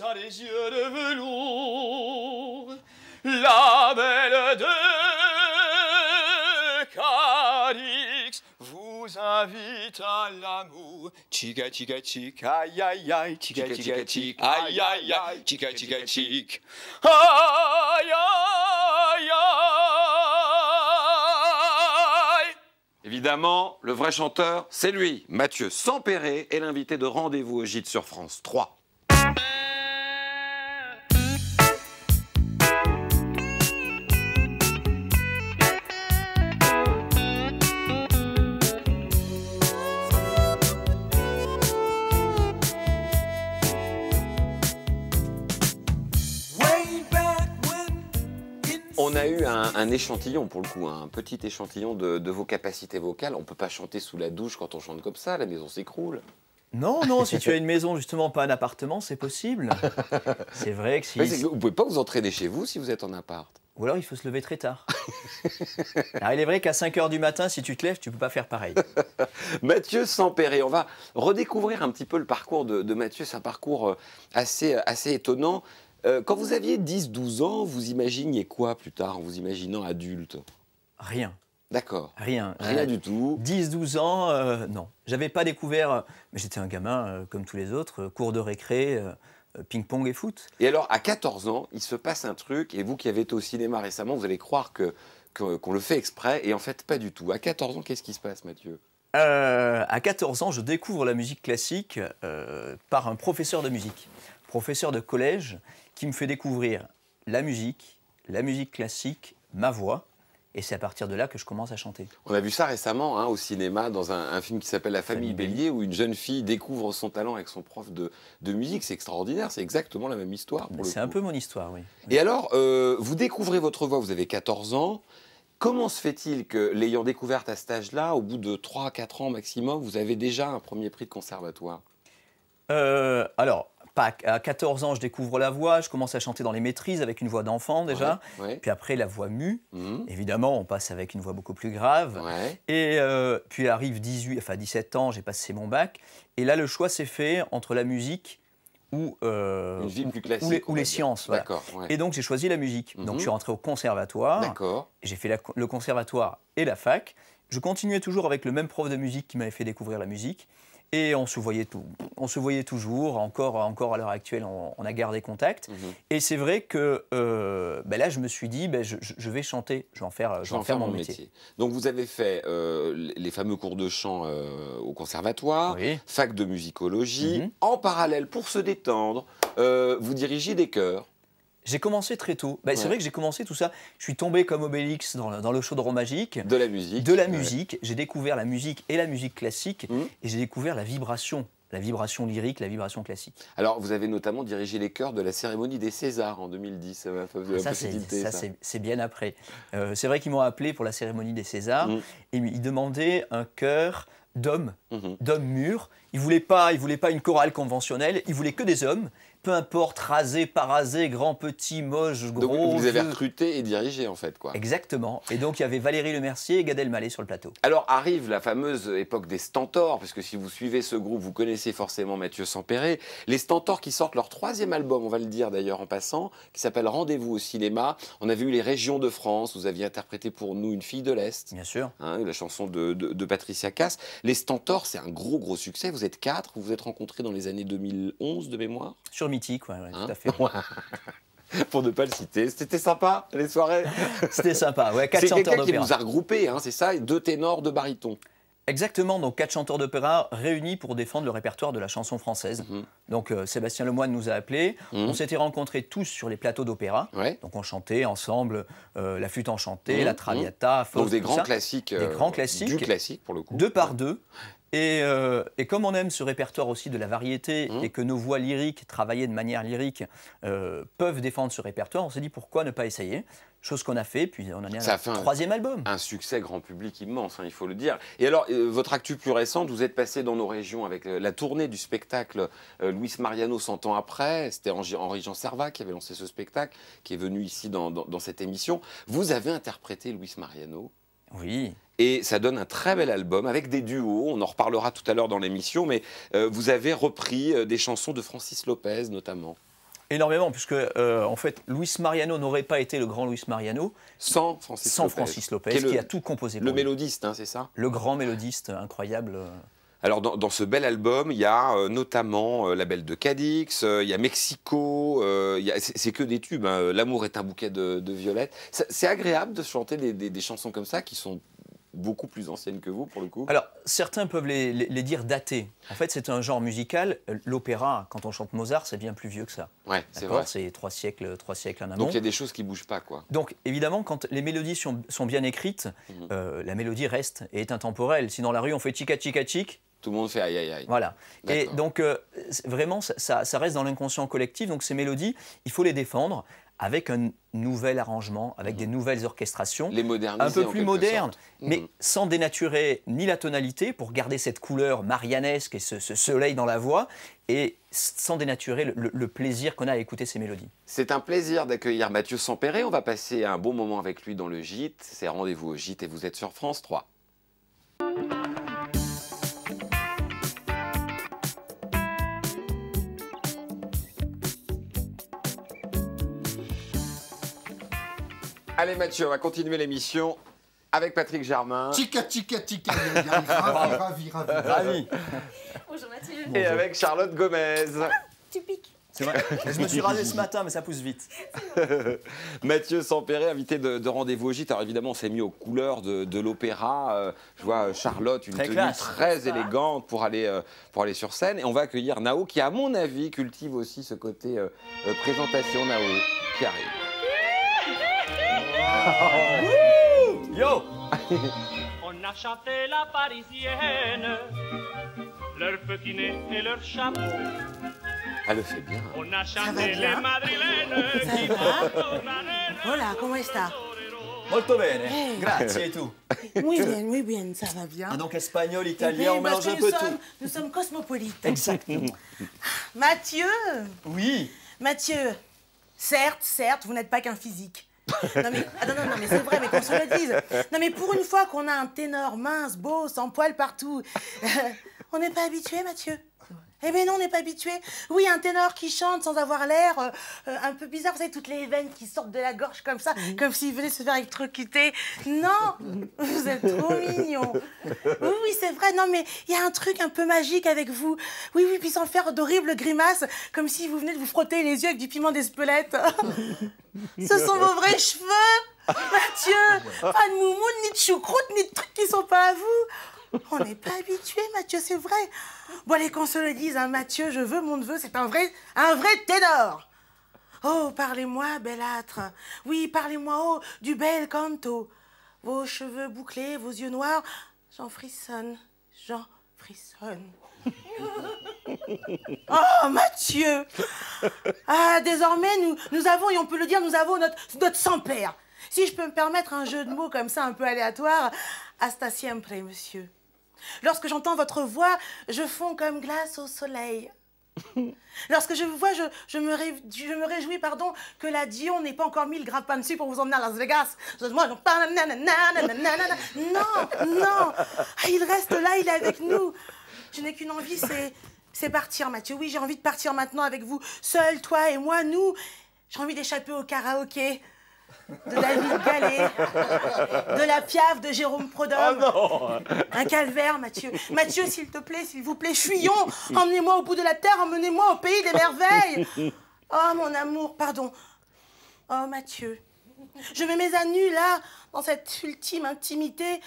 a les yeux de velours, la belle de Cadix vous invite à l'amour. Chica chica chic, aïe aïe aïe, chica chica chic, aïe aïe aïe, chica chica chic, aïe aïe aïe. Évidemment, le vrai chanteur, c'est lui, Mathieu Sempéré, est l'invité de Rendez-vous au Gîte sur France 3. On a eu un échantillon, pour le coup, un petit échantillon de vos capacités vocales. On ne peut pas chanter sous la douche quand on chante comme ça, la maison s'écroule. Non, non, si tu as une maison, justement, pas un appartement, c'est possible. C'est vrai que si... Oui, vous ne pouvez pas vous entraîner chez vous si vous êtes en appart. Ou alors il faut se lever très tard. Alors il est vrai qu'à 5 h du matin, si tu te lèves, tu ne peux pas faire pareil. Mathieu Sempéré, on va redécouvrir un petit peu le parcours de Mathieu. C'est un parcours assez étonnant. Quand vous aviez 10-12 ans, vous imaginiez quoi plus tard, en vous imaginant adulte? Rien. D'accord. Rien. Rien du tout. 10-12 ans, non. J'avais pas découvert, mais j'étais un gamin comme tous les autres, cours de récré, ping-pong et foot. Et alors, à 14 ans, il se passe un truc, et vous qui avez été au cinéma récemment, vous allez croire qu'on le fait exprès, et en fait, pas du tout. À 14 ans, qu'est-ce qui se passe, Mathieu? À 14 ans, je découvre la musique classique par un professeur de musique, professeur de collège, qui me fait découvrir la musique classique, ma voix, et c'est à partir de là que je commence à chanter. On a vu ça récemment au cinéma, dans un film qui s'appelle La Famille Bélier, où une jeune fille découvre son talent avec son prof de musique. C'est extraordinaire, c'est exactement la même histoire. C'est un peu mon histoire, oui. Et alors, vous découvrez votre voix, vous avez 14 ans. Comment se fait-il que, l'ayant découverte à cet âge-là, au bout de 3-4 ans maximum, vous avez déjà un premier prix de conservatoire? Alors, à 14 ans, je découvre la voix, je commence à chanter dans les maîtrises avec une voix d'enfant déjà, ouais. Puis après la voix mue, évidemment, on passe avec une voix beaucoup plus grave, ouais. Et puis arrive 17 ans, j'ai passé mon bac, et là le choix s'est fait entre la musique ou une vie plus classique, ou les sciences. Voilà. Ouais. Et donc j'ai choisi la musique, donc je suis rentré au conservatoire, j'ai fait le conservatoire et la fac, je continuais toujours avec le même prof de musique qui m'avait fait découvrir la musique. Et on se voyait toujours, encore à l'heure actuelle, on a gardé contact. Et c'est vrai que là, je me suis dit, je vais chanter, je vais en faire mon métier. Donc vous avez fait les fameux cours de chant au conservatoire, fac de musicologie. En parallèle, pour se détendre, vous dirigez des chœurs. J'ai commencé très tôt. C'est vrai que j'ai commencé tout ça. Je suis tombé comme Obélix dans le chaudron magique. De la musique. De la musique. J'ai découvert la musique et la musique classique. Et j'ai découvert la vibration lyrique, la vibration classique. Alors, vous avez notamment dirigé les chœurs de la cérémonie des Césars en 2010. Ça, c'est bien après. C'est vrai qu'ils m'ont appelé pour la cérémonie des Césars. Et ils demandaient un chœur d'hommes, d'hommes mûrs. Ils ne voulaient pas une chorale conventionnelle. Ils voulaient que des hommes. Peu importe, rasé, pas rasé, grand, petit, moche, gros. Donc vous les avez recrutés et dirigés en fait, quoi. Exactement. Et donc il y avait Valérie Lemercier et Gad Elmaleh sur le plateau. Alors arrive la fameuse époque des Stentors, parce que si vous suivez ce groupe, vous connaissez forcément Mathieu Sempéré. Les Stentors qui sortent leur 3e album, on va le dire d'ailleurs en passant, qui s'appelle Rendez-vous au cinéma. On avait eu les régions de France, vous aviez interprété pour nous Une fille de l'Est. Bien sûr. La chanson de Patricia Cass. Les Stentors, c'est un gros succès. Vous êtes 4, vous vous êtes rencontrés dans les années 2011 de mémoire. Sur Mythique, ouais, tout à fait. Pour ne pas le citer, c'était sympa, les soirées. C'était sympa, ouais, 4 chanteurs d'opéra. C'est quelqu'un qui nous a regroupés, c'est ça, 2 ténors, 2 barytons. Exactement, donc 4 chanteurs d'opéra réunis pour défendre le répertoire de la chanson française. Donc Sébastien Lemoine nous a appelés, on s'était rencontrés tous sur les plateaux d'opéra, donc on chantait ensemble La Flûte enchantée, La Traviata, Faust, donc des grands classiques, du classique pour le coup. 2 par 2. Et comme on aime ce répertoire aussi de la variété et que nos voix lyriques, travaillées de manière lyrique, peuvent défendre ce répertoire, on s'est dit pourquoi ne pas essayer. Chose qu'on a fait, puis on en est à un 3e album. Un succès grand public immense, il faut le dire. Et alors, votre actu plus récente, vous êtes passé dans nos régions avec la tournée du spectacle Luis Mariano 100 ans après. C'était Henri-Jean Servat qui avait lancé ce spectacle, qui est venu ici dans cette émission. Vous avez interprété Luis Mariano. Oui. Et ça donne un très bel album avec des duos, on en reparlera tout à l'heure dans l'émission, mais vous avez repris des chansons de Francis Lopez notamment. Énormément, puisque en fait, Luis Mariano n'aurait pas été le grand Luis Mariano sans Francis Lopez, qui a tout composé pour lui. Le mélodiste, hein, c'est ça? Le grand mélodiste, incroyable. Alors, dans ce bel album, il y a notamment La Belle de Cadix, il y a Mexico, c'est que des tubes. Hein. L'amour est un bouquet de violettes. C'est agréable de chanter des chansons comme ça qui sont beaucoup plus anciennes que vous, pour le coup. Alors, certains peuvent les dire datées. En fait, c'est un genre musical. L'opéra, quand on chante Mozart, c'est bien plus vieux que ça. Ouais, c'est vrai. C'est 3 siècles en amont. Donc, il y a des choses qui ne bougent pas, quoi. Donc, évidemment, quand les mélodies sont bien écrites, la mélodie reste et est intemporelle. Si dans la rue, on fait chica chica chic, tout le monde fait aïe aïe aïe. Voilà. Et donc, vraiment, ça reste dans l'inconscient collectif. Donc, ces mélodies, il faut les défendre avec un nouvel arrangement, avec des nouvelles orchestrations. Les moderniser, un peu plus modernes, sorte. mais sans dénaturer ni la tonalité, pour garder cette couleur marianesque et ce soleil dans la voix, et sans dénaturer le plaisir qu'on a à écouter ces mélodies. C'est un plaisir d'accueillir Mathieu Sampéré. On va passer un bon moment avec lui dans le Gîte. C'est Rendez-vous au Gîte et vous êtes sur France 3. Allez Mathieu, on va continuer l'émission avec Patrick Germain. Chica, chica, chica, ravi. Bonjour Mathieu. Et avec Charlotte Gomez. Tu piques. C'est vrai. Je me suis rasé ce matin, mais ça pousse vite. Mathieu Sampéré, invité de Rendez-vous au Gîte. Alors évidemment, on s'est mis aux couleurs de l'opéra. Je vois Charlotte, une tenue très élégante pour aller sur scène. Et on va accueillir Nao, qui à mon avis cultive aussi ce côté présentation. Nao, qui arrive. Yo. On a chanté la parisienne, leur petit nez et leur chapeau. Elle le fait bien. On a chanté les madrilènes qui portent Hola, ¿cómo está? Molto bene. Grazie, et tout. Muy bien, ça va bien. Ah, donc espagnol, italien, on mélange un peu tout. Nous sommes cosmopolites. Exactement. Mathieu. Oui. Mathieu, certes, vous n'êtes pas qu'un physique. Non mais c'est vrai, mais qu'on se le dise. Non mais pour une fois qu'on a un ténor mince, beau, sans poils partout, on n'est pas habitué, Mathieu. Eh bien non, on n'est pas habitué. Oui, un ténor qui chante sans avoir l'air un peu bizarre. Vous savez, toutes les veines qui sortent de la gorge comme ça, comme s'il venait se faire électrocuter. Non, vous êtes trop mignon. Oui, c'est vrai. Non, mais il y a un truc un peu magique avec vous. Oui, puis sans faire d'horribles grimaces, comme si vous venez de vous frotter les yeux avec du piment d'Espelette. Ce sont vos vrais cheveux, Mathieu. Pas de moumoune, ni de choucroute, ni de trucs qui sont pas à vous. On n'est pas habitué, Mathieu, c'est vrai. Bon, allez, qu'on se le dise, hein, Mathieu, je veux mon neveu, c'est un vrai ténor. Oh, parlez-moi, bellâtre. Oui, parlez-moi, oh, du bel canto. Vos cheveux bouclés, vos yeux noirs, j'en frissonne. Oh, Mathieu. Ah, désormais, nous avons, et on peut le dire, nous avons notre sans-père. Si je peux me permettre un jeu de mots comme ça, un peu aléatoire, hasta siempre, monsieur. Lorsque j'entends votre voix, je fonds comme glace au soleil. Lorsque je vous vois, je me réjouis, que la Dion n'ait pas encore mis le grappin dessus pour vous emmener à Las Vegas. Moi, non, il reste là, il est avec nous. Je n'ai qu'une envie, c'est partir, Mathieu. Oui, j'ai envie de partir maintenant avec vous, seul, toi et moi, nous. J'ai envie d'échapper au karaoké. De David Gallet, de la Piaf de Jérôme Prodhomme. Oh non. Un calvaire, Mathieu. Mathieu, s'il te plaît, s'il vous plaît, fuyons. Emmenez-moi au bout de la terre, emmenez-moi au pays des merveilles. Oh, mon amour, pardon. Oh, Mathieu. Je me mets à nu, là, dans cette ultime intimité.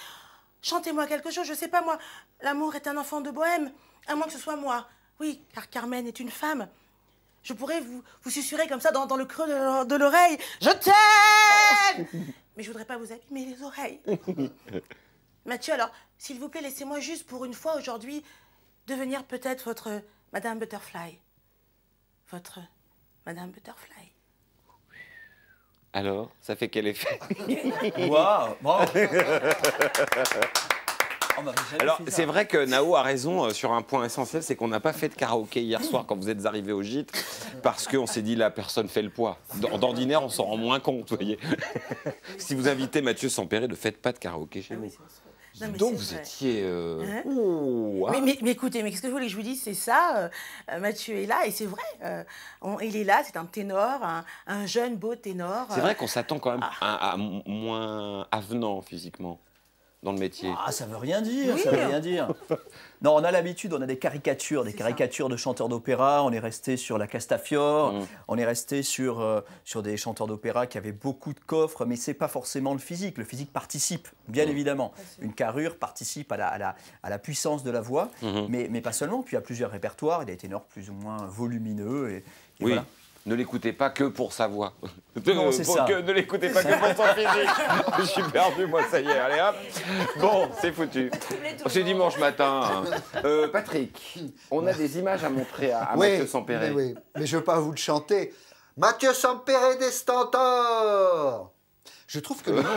Chantez-moi quelque chose, je sais pas, moi. L'amour est un enfant de bohème, à moins que ce soit moi. Oui, car Carmen est une femme. Je pourrais vous susurrer comme ça dans le creux de l'oreille. Je t'aime. Mais je voudrais pas vous abîmer les oreilles. Mathieu, alors, s'il vous plaît, laissez-moi juste pour une fois aujourd'hui devenir peut-être votre Madame Butterfly. Votre Madame Butterfly. Alors, ça fait quel effet? Waouh, bravo. Alors, c'est vrai que Nao a raison sur un point essentiel, c'est qu'on n'a pas fait de karaoké hier soir quand vous êtes arrivé au Gîte, parce qu'on s'est dit, là, personne fait le poids. D'ordinaire, on s'en rend moins compte, vous voyez. Si vous invitez Mathieu Sampéré, ne faites pas de karaoké chez vous. Donc vous étiez... Hein? Ouh, hein. Mais écoutez, mais qu'est-ce que je voulais que je vous dise, c'est ça, Mathieu est là, et c'est vrai, il est là, c'est un ténor, un jeune beau ténor. C'est vrai qu'on s'attend quand même à moins avenant physiquement dans le métier. Ah, ça veut rien dire, Oui. ça veut rien dire. Non, on a l'habitude, on a des caricatures de chanteurs d'opéra. On est resté sur la Castafiore, on est resté sur des chanteurs d'opéra qui avaient beaucoup de coffres, mais c'est pas forcément le physique. Le physique participe, bien évidemment. Une carrure participe à la puissance de la voix, mais pas seulement. Puis il y a plusieurs répertoires, il y a des ténors plus ou moins volumineux. Et Oui. voilà. Ne l'écoutez pas que pour sa voix. Non, c'est ça. Ne l'écoutez pas que pour son physique. Je suis perdu, moi, ça y est, allez hop. Bon, c'est foutu. C'est dimanche matin. Patrick, on a des images à montrer à Mathieu Sampéré. Oui, mais je ne veux pas vous le chanter. Mathieu Sampéré des Stentors. Je trouve que le nom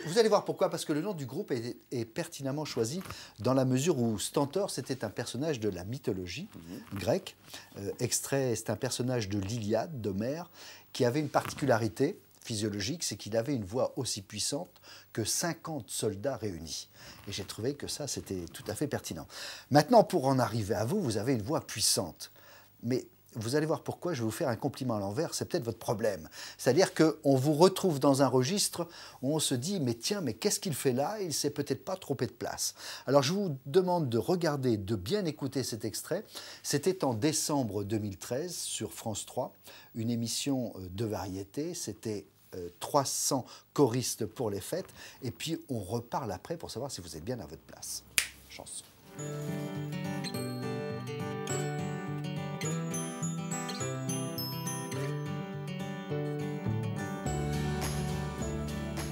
vous allez voir pourquoi, parce que le nom du groupe est pertinemment choisi dans la mesure où Stentor, c'était un personnage de la mythologie grecque. Extrait, c'est un personnage de l'Iliade, d'Homère, qui avait une particularité physiologique, c'est qu'il avait une voix aussi puissante que 50 soldats réunis. Et j'ai trouvé que ça, c'était tout à fait pertinent. Maintenant, pour en arriver à vous, vous avez une voix puissante. Mais vous allez voir pourquoi je vais vous faire un compliment à l'envers, c'est peut-être votre problème. C'est-à-dire qu'on vous retrouve dans un registre où on se dit « mais tiens, mais qu'est-ce qu'il fait là ? Il ne s'est peut-être pas trompé de place ». Alors je vous demande de regarder, de bien écouter cet extrait. C'était en décembre 2013 sur France 3, une émission de variété. C'était 300 choristes pour les fêtes. Et puis on reparle après pour savoir si vous êtes bien à votre place. Chanson.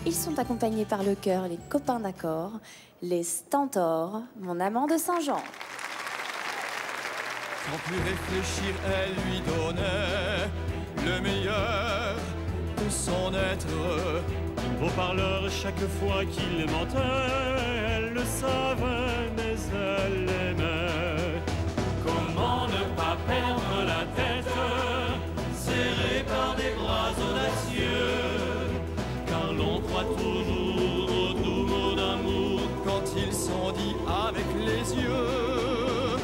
Ils sont accompagnés par le chœur, les copains d'accord, les Stentors, mon amant de Saint-Jean. Sans plus réfléchir, elle lui donnait le meilleur de son être. Beau parleur, chaque fois qu'il mentait, elle le savait, mais elle l'aimait. Comment ne pas perdre la tête, serrée par des bras audacieux? L'on croit toujours aux doux mots d'amour quand ils sont dits avec les yeux.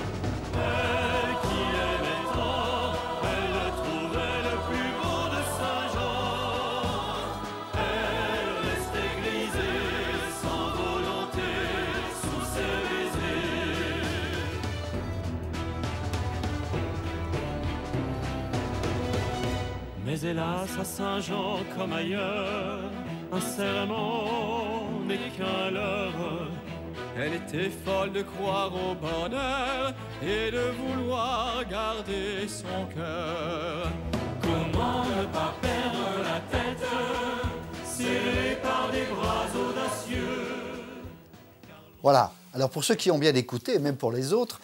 Elle qui aimait tant, elle le trouvait le plus beau de Saint-Jean. Elle restait grisée, sans volonté, sous ses baisers. Mais hélas, à Saint-Jean comme ailleurs, un serment n'est qu'un leurre. Elle était folle de croire au bonheur et de vouloir garder son cœur. Comment ne pas perdre la tête, serrée par des bras audacieux? Voilà. Alors pour ceux qui ont bien écouté, et même pour les autres,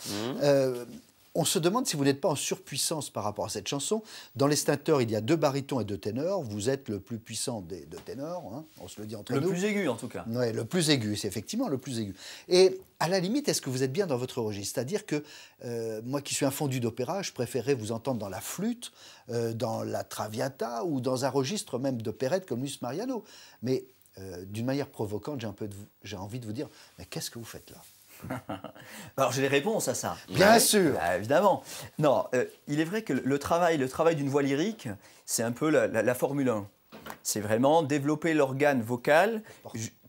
on se demande si vous n'êtes pas en surpuissance par rapport à cette chanson. Dans les Stentors, il y a 2 barytons et 2 ténors. Vous êtes le plus puissant des 2 ténors, hein, on se le dit entre nous. Le plus aigu, en tout cas. Oui, le plus aigu, c'est effectivement le plus aigu. Et à la limite, est-ce que vous êtes bien dans votre registre? C'est-à-dire que moi qui suis un fondu d'opéra, je préférerais vous entendre dans la flûte, dans la traviata ou dans un registre même d'opérette comme Luis Mariano. Mais d'une manière provocante, j'ai envie de vous dire, mais qu'est-ce que vous faites là? Alors j'ai les réponses à ça. Bien sûr. Bah, évidemment. Non, il est vrai que le travail d'une voix lyrique, c'est un peu la Formule 1. C'est vraiment développer l'organe vocal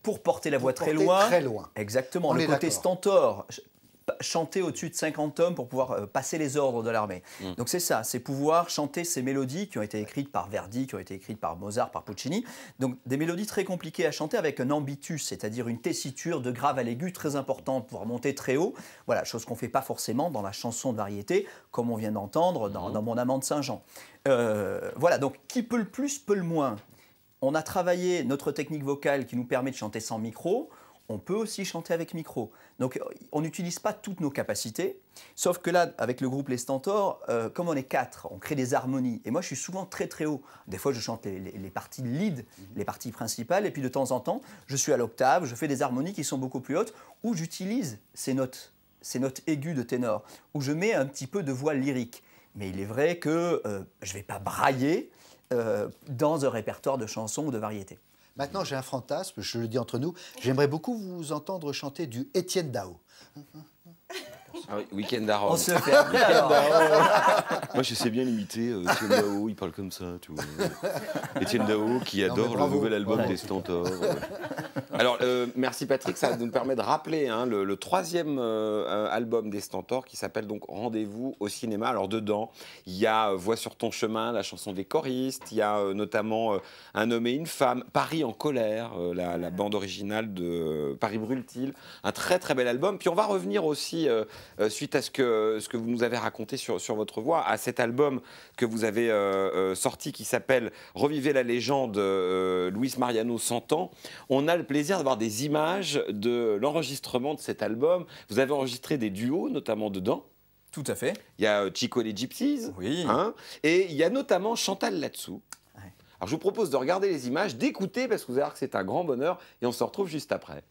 pour porter la voix très loin. Très loin. Exactement. Le côté Stentor, chanter au-dessus de 50 hommes pour pouvoir passer les ordres de l'armée. Donc c'est ça, c'est pouvoir chanter ces mélodies qui ont été écrites par Verdi, qui ont été écrites par Mozart, par Puccini. Donc des mélodies très compliquées à chanter avec un ambitus, c'est-à-dire une tessiture de grave à l'aigu très importante pour monter très haut. Voilà, chose qu'on ne fait pas forcément dans la chanson de variété, comme on vient d'entendre dans Mon amant de Saint-Jean. Voilà, donc qui peut le plus, peut le moins. On a travaillé notre technique vocale qui nous permet de chanter sans micro. On peut aussi chanter avec micro. Donc, on n'utilise pas toutes nos capacités, sauf que là, avec le groupe Les Stentors, comme on est 4, on crée des harmonies. Et moi, je suis souvent très très haut. Des fois, je chante les parties lead, les parties principales, et puis de temps en temps, je suis à l'octave, je fais des harmonies qui sont beaucoup plus hautes, où j'utilise ces notes aiguës de ténor, où je mets un petit peu de voix lyrique. Mais il est vrai que je ne vais pas brailler dans un répertoire de chansons ou de variétés. Maintenant, j'ai un fantasme, je le dis entre nous. J'aimerais beaucoup vous entendre chanter du Étienne Dao. Ah oui, Week-end à Rome. On se fait après, alors. Moi, je sais bien imiter Étienne Dao, il parle comme ça, tu vois. Étienne Dao qui adore le nouvel album des Stentors. Alors, merci Patrick, ça nous permet de rappeler hein, le troisième album des Stentors qui s'appelle donc Rendez-vous au cinéma. Alors, dedans, il y a Voix sur ton chemin, la chanson des choristes, il y a notamment Un homme et une femme, Paris en colère, la bande originale de Paris brûle-t-il. Un très très bel album. Puis on va revenir aussi, suite à ce que vous nous avez raconté sur votre voix, à cet album que vous avez sorti qui s'appelle Revivez la légende, Luis Mariano 100 ans. On a le plaisir d'avoir des images de l'enregistrement de cet album. Vous avez enregistré des duos, notamment dedans. Tout à fait. Il y a Chico et les Gypsies. Oui. Hein, et il y a notamment Chantal là-dessous. Ouais. Alors je vous propose de regarder les images, d'écouter, parce que vous allez voir que c'est un grand bonheur. Et on se retrouve juste après.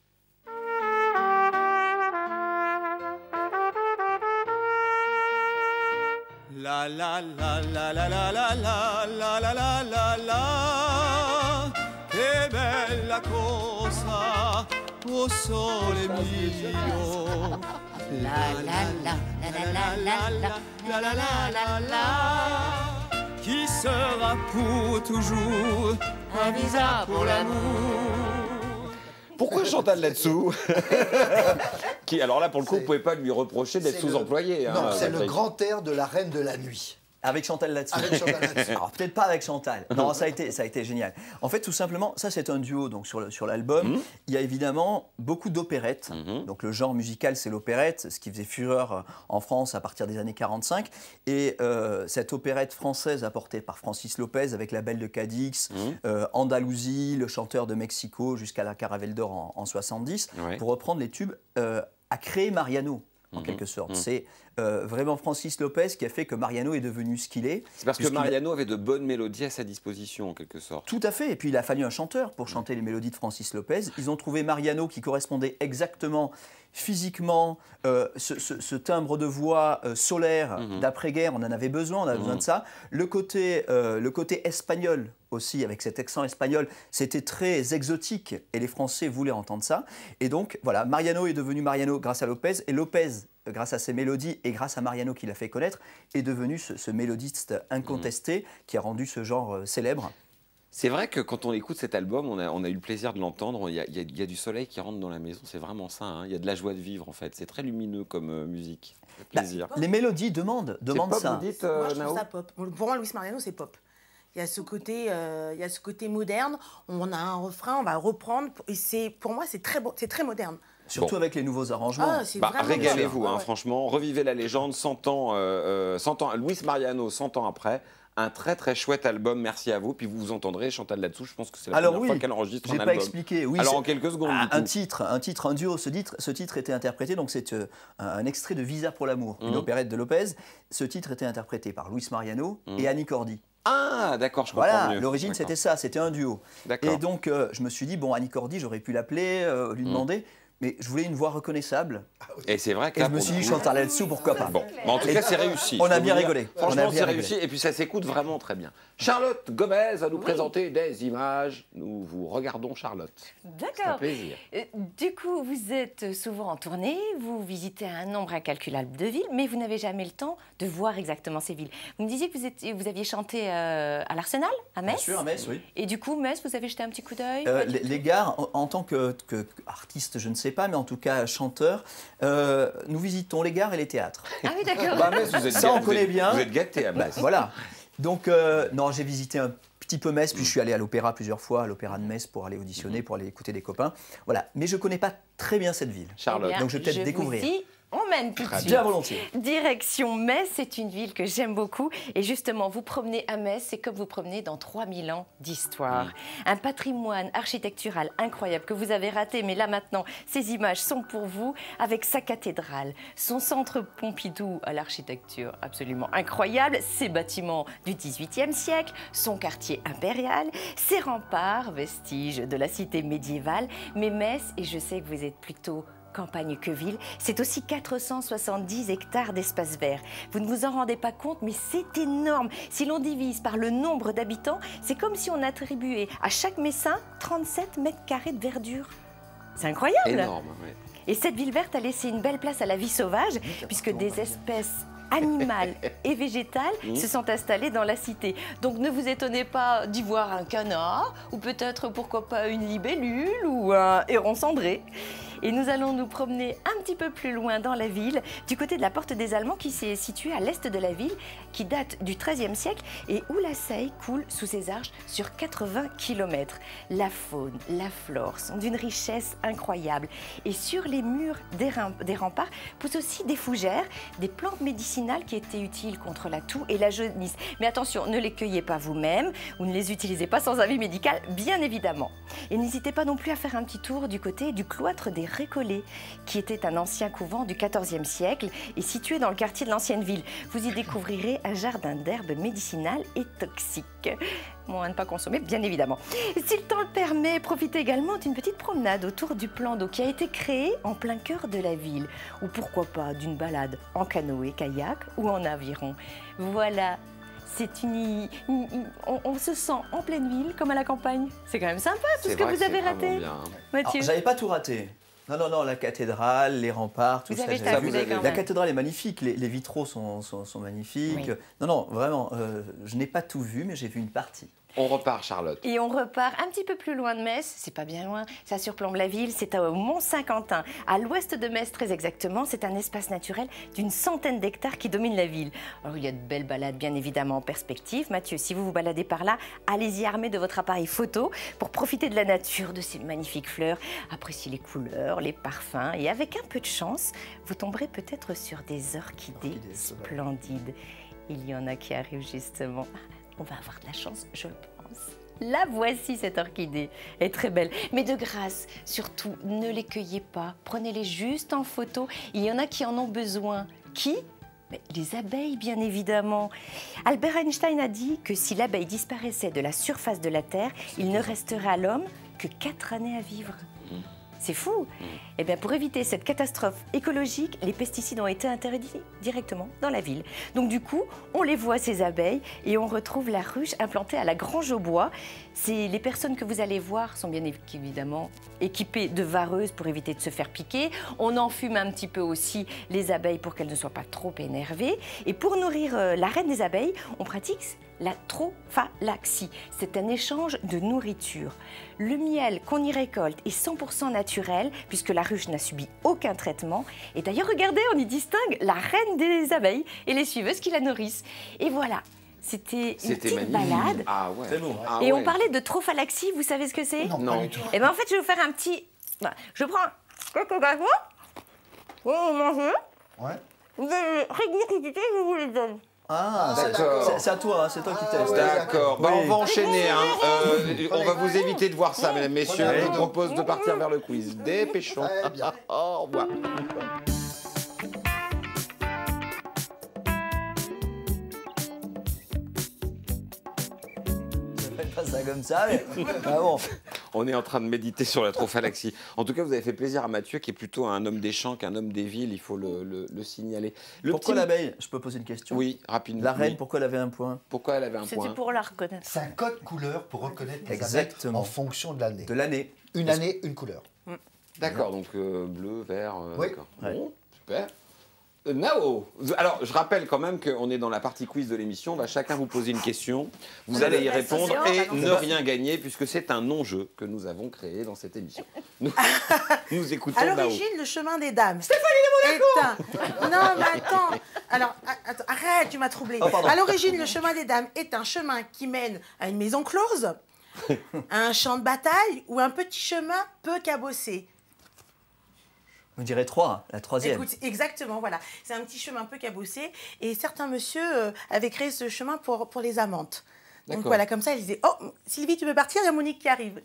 La la la la la la la la la la la la la, che bella cosa, oh sole mio. La la la la la la la la la la la, qui sera pour toujours un visa pour l'amour. Pourquoi Chantal là-dessous qui, alors là, pour le coup, vous ne pouvez pas lui reprocher d'être sous-employé. Non, hein, c'est le grand air de la Reine de la Nuit. Avec Chantal là-dessus. Alors peut-être pas avec Chantal. Non, ça a été génial. En fait, tout simplement, ça c'est un duo donc sur l'album. Il y a évidemment beaucoup d'opérettes. Donc le genre musical c'est l'opérette, ce qui faisait fureur en France à partir des années 45. Et cette opérette française apportée par Francis Lopez avec La Belle de Cadix, Andalousie, Le Chanteur de Mexico jusqu'à La Caravelle d'Or en 70, pour reprendre les tubes, a créé Mariano. En quelque sorte. C'est vraiment Francis Lopez qui a fait que Mariano est devenu ce qu'il est. C'est parce que Mariano avait de bonnes mélodies à sa disposition, en quelque sorte. Tout à fait. Et puis il a fallu un chanteur pour chanter les mélodies de Francis Lopez. Ils ont trouvé Mariano qui correspondait exactement physiquement, ce timbre de voix solaire d'après-guerre, on en avait besoin, on avait besoin de ça. Le côté espagnol aussi, avec cet accent espagnol, c'était très exotique et les Français voulaient entendre ça. Et donc, voilà, Mariano est devenu Mariano grâce à Lopez, et Lopez, grâce à ses mélodies et grâce à Mariano qui l'a fait connaître, est devenu ce mélodiste incontesté qui a rendu ce genre célèbre. C'est vrai que quand on écoute cet album, on a eu le plaisir de l'entendre. Il y a du soleil qui rentre dans la maison, c'est vraiment ça. Hein. Il y a de la joie de vivre en fait. C'est très lumineux comme musique. Plaisir. Les mélodies demandent pop, ça. Vous dites, moi, je trouve ça pop. Pour moi, Luis Mariano, c'est pop. Il y a ce côté moderne. On a un refrain, on va reprendre. Et pour moi, c'est très moderne. Surtout avec les nouveaux arrangements. Régalez-vous, hein, franchement. Revivez la légende, 100 ans, Luis Mariano, 100 ans après. Un très très chouette album, merci à vous. Puis vous entendrez Chantal là-dessous, je pense que c'est la première fois qu'elle enregistre un album. J'ai pas expliqué. Oui, alors en quelques secondes. Un duo. Ce titre était interprété, donc c'est un extrait de Visa pour l'amour, une opérette de Lopez. Ce titre était interprété par Luis Mariano et Annie Cordy. Ah, d'accord, je comprends mieux. L'origine c'était ça, c'était un duo. Et donc je me suis dit, bon, Annie Cordy, j'aurais pu l'appeler, lui demander. Mais je voulais une voix reconnaissable. Et c'est vrai que je me suis dit, Chantal là-dessous, pourquoi pas. Bon, en tout cas, c'est réussi. On a bien rigolé. Franchement, c'est réussi. Et puis, ça s'écoute vraiment très bien. Charlotte Gomez va nous présenter des images. Nous vous regardons, Charlotte. D'accord. C'est un plaisir. Du coup, vous êtes souvent en tournée, vous visitez un nombre incalculable de villes, mais vous n'avez jamais le temps de voir exactement ces villes. Vous me disiez que vous aviez chanté à l'Arsenal, à Metz. Bien sûr, à Metz, oui. Et du coup, Metz, vous avez jeté un petit coup d'œil les gares, en tant qu'artiste, je ne sais pas, mais en tout cas chanteur, nous visitons les gares et les théâtres. Ah oui, d'accord. Metz, on connaît bien. Vous êtes gâtés à Metz. Voilà. Donc, non, j'ai visité un petit peu Metz, puis je suis allé à l'opéra plusieurs fois, à l'opéra de Metz, pour aller auditionner, pour aller écouter des copains. Voilà. Mais je ne connais pas très bien cette ville. Charlotte. Donc, je vais peut-être découvrir. On mène tout de suite. Bien volontiers. Direction Metz, c'est une ville que j'aime beaucoup. Et justement, vous promenez à Metz, c'est comme vous promenez dans 3000 ans d'histoire. Un patrimoine architectural incroyable que vous avez raté. Mais là maintenant, ces images sont pour vous, avec sa cathédrale, son centre Pompidou à l'architecture absolument incroyable, ses bâtiments du XVIIIe siècle, son quartier impérial, ses remparts, vestiges de la cité médiévale. Mais Metz, et je sais que vous êtes plutôt campagne que ville, c'est aussi 470 hectares d'espace vert. Vous ne vous en rendez pas compte, mais c'est énorme. Si l'on divise par le nombre d'habitants, c'est comme si on attribuait à chaque Messin 37 mètres carrés de verdure. C'est incroyable. Énorme, oui. Et cette ville verte a laissé une belle place à la vie sauvage, puisque des espèces animales et végétales se sont installées dans la cité. Donc ne vous étonnez pas d'y voir un canard, ou peut-être pourquoi pas une libellule ou un héron cendré. Et nous allons nous promener un petit peu plus loin dans la ville, du côté de la Porte des Allemands qui s'est située à l'est de la ville, qui date du XIIIe siècle et où la Seille coule sous ses arches sur 80 km. La faune, la flore sont d'une richesse incroyable. Et sur les murs des remparts poussent aussi des fougères, des plantes médicinales qui étaient utiles contre la toux et la jaunisse. Mais attention, ne les cueillez pas vous-même ou ne les utilisez pas sans avis médical, bien évidemment. Et n'hésitez pas non plus à faire un petit tour du côté du cloître des Récollets, qui était un ancien couvent du XIVe siècle et situé dans le quartier de l'ancienne ville. Vous y découvrirez un jardin d'herbes médicinales et toxiques. Bon, à ne pas consommer, bien évidemment. Si le temps le permet, profitez également d'une petite promenade autour du plan d'eau qui a été créé en plein cœur de la ville. Ou pourquoi pas d'une balade en canoë, kayak ou en aviron. Voilà. C'est on se sent en pleine ville comme à la campagne. C'est quand même sympa tout ce que vous avez raté, Mathieu. J'avais pas tout raté. Non, la cathédrale, les remparts, tout ça. La cathédrale est magnifique, les vitraux sont magnifiques. Oui. Non, vraiment, je n'ai pas tout vu, mais j'ai vu une partie. On repart, Charlotte. Et on repart un petit peu plus loin de Metz, c'est pas bien loin, ça surplombe la ville, c'est au Mont-Saint-Quentin, à l'ouest de Metz très exactement. C'est un espace naturel d'une centaine d'hectares qui domine la ville. Alors il y a de belles balades bien évidemment en perspective. Mathieu, si vous vous baladez par là, allez-y armé de votre appareil photo pour profiter de la nature, de ces magnifiques fleurs, apprécier les couleurs, les parfums et avec un peu de chance, vous tomberez peut-être sur des orchidées splendides. Il y en a qui arrivent justement. On va avoir de la chance, je le pense. La voici, cette orchidée. Elle est très belle. Mais de grâce, surtout, ne les cueillez pas. Prenez-les juste en photo. Il y en a qui en ont besoin. Qui ? Mais les abeilles, bien évidemment. Albert Einstein a dit que si l'abeille disparaissait de la surface de la Terre, il ne resterait à l'homme que 4 années à vivre. C'est fou. Eh bien, pour éviter cette catastrophe écologique, les pesticides ont été interdits directement dans la ville. Donc du coup, on les voit, ces abeilles, et on retrouve la ruche implantée à la Grange au Bois. Les personnes que vous allez voir sont bien évidemment équipées de vareuses pour éviter de se faire piquer. On enfume un petit peu aussi les abeilles pour qu'elles ne soient pas trop énervées. Et pour nourrir la reine des abeilles, on pratique la trophalaxie. C'est un échange de nourriture. Le miel qu'on y récolte est 100% naturel puisque la ruche n'a subi aucun traitement. Et d'ailleurs, regardez, on y distingue la reine des abeilles et les suiveuses qui la nourrissent. Et voilà, c'était une petite balade. Ah ouais. C'est beau. Ah et ouais. on parlait de trophalaxie, vous savez ce que c'est? Non, pas du tout. Et bien en fait, je vais vous faire un petit... Je prends quelques gâteaux, vous mangez, Ouais. vous avez rigidité, je vous les donne. Ah, d'accord. c'est à toi, c'est toi qui testes. D'accord. Bah, Oui. on va enchaîner. On va vous éviter de voir ça, mesdames, messieurs. Je vous propose de partir vers le quiz. Dépêchons. Très bien. Au revoir. Pas ça comme ça, mais ah bon. On est en train de méditer sur la trophalaxie. En tout cas, vous avez fait plaisir à Mathieu, qui est plutôt un homme des champs qu'un homme des villes, il faut le signaler. Pourquoi l'abeille? Je peux poser une question? Oui, rapidement. La reine, Oui. pourquoi elle avait un point? Pourquoi elle avait un point? C'était pour la reconnaître. C'est un code couleur pour reconnaître les Exactement. abeilles en fonction de l'année. De l'année. Une année, une couleur. D'accord, donc bleu, vert, Oui. d'accord. Ouais. Bon, super. Nao. Alors, je rappelle quand même qu'on est dans la partie quiz de l'émission. On va chacun vous poser une question. Vous allez y répondre et ne rien gagner puisque c'est un non-jeu que nous avons créé dans cette émission. Nous écoutons À Nao. l'origine, le chemin des dames. Stéphanie Non, mais attends. Alors, attends, arrête, tu m'as troublé. Oh, pardon. À l'origine, le chemin des dames est un chemin qui mène à une maison close, à un champ de bataille ou un petit chemin peu cabossé. On dirait 3, la troisième. Écoute, exactement, voilà. C'est un petit chemin peu cabossé. Et certains messieurs avaient créé ce chemin pour les amantes. Donc D'accord. voilà, comme ça, ils disaient « Oh, Sylvie, tu peux partir, il y a Monique qui arrive. »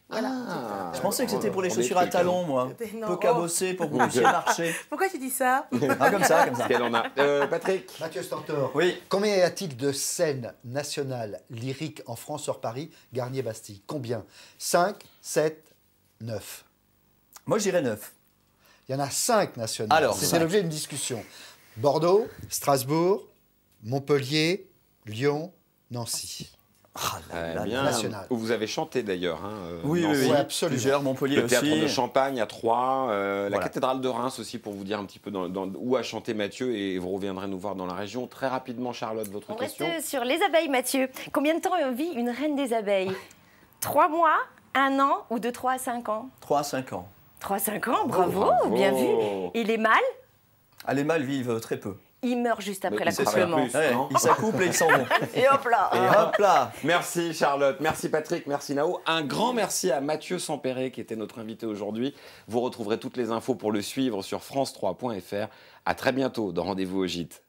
Voilà. Ah. Je pensais que c'était pour les On est chaussures à trucs, talons, moi. Non, Peu cabossé pour que vous puissiez marcher. Pourquoi tu dis ça? Ah, comme ça, comme ça. Quelle en a Patrick. Mathieu Stentor. Oui. Combien y a-t-il de scènes nationales lyriques en France hors Paris, Garnier-Bastille? Combien? 5, 7, 9. Moi, je dirais 9. Il y en a 5 nationales. C'était l'objet d'une discussion. Bordeaux, Strasbourg, Montpellier, Lyon, Nancy. National. Où vous avez chanté d'ailleurs. Oui, absolument. Plusieurs, Montpellier le aussi. Le théâtre de Champagne à Troyes, la cathédrale de Reims aussi, pour vous dire un petit peu où a chanté Mathieu, et vous reviendrez nous voir dans la région. Très rapidement, Charlotte, votre question. On reste sur les abeilles, Mathieu. Combien de temps vit une reine des abeilles? 3 mois, 1 an ou de 3 à 5 ans? 3 à 5 ans. 3 à 5 ans, bravo, bien vu. Et les mâles? Les mâles vivent très peu. Ils meurent juste après l'accouplement. Ils s'accouplent et ils s'en vont. Et hop là. Et hop là. Merci Charlotte, merci Patrick, merci Nao. Un grand merci à Mathieu Sampéré qui était notre invité aujourd'hui. Vous retrouverez toutes les infos pour le suivre sur france3.fr. À très bientôt dans Rendez-vous au Gîte.